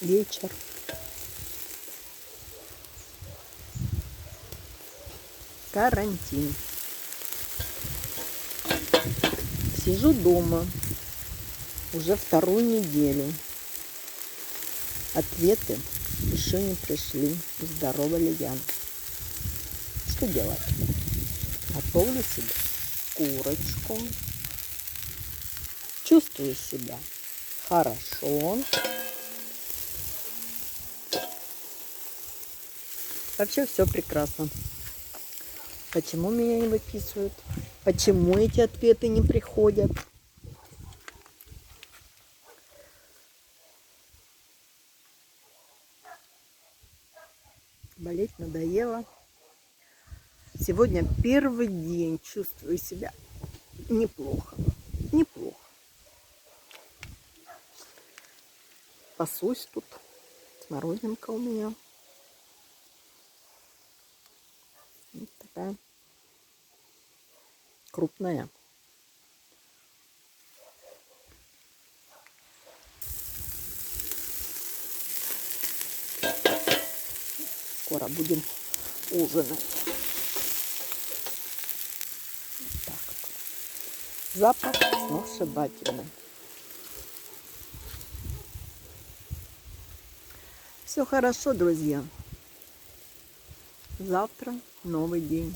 вечер. Карантин. Сижу дома уже вторую неделю. Ответы еще не пришли. Здорова ли я? Что делать? Готовлю себе курочку. Чувствую себя хорошо. Вообще все прекрасно. Почему меня не выписывают? Почему эти ответы не приходят? Болеть надоело. Сегодня первый день чувствую себя неплохо. Неплохо. Пасусь тут. Смородинка у меня. Вот такая крупная. Скоро будем ужинать. Вот так вот. Запах сногсшибательный. Все хорошо, друзья. Завтра новый день.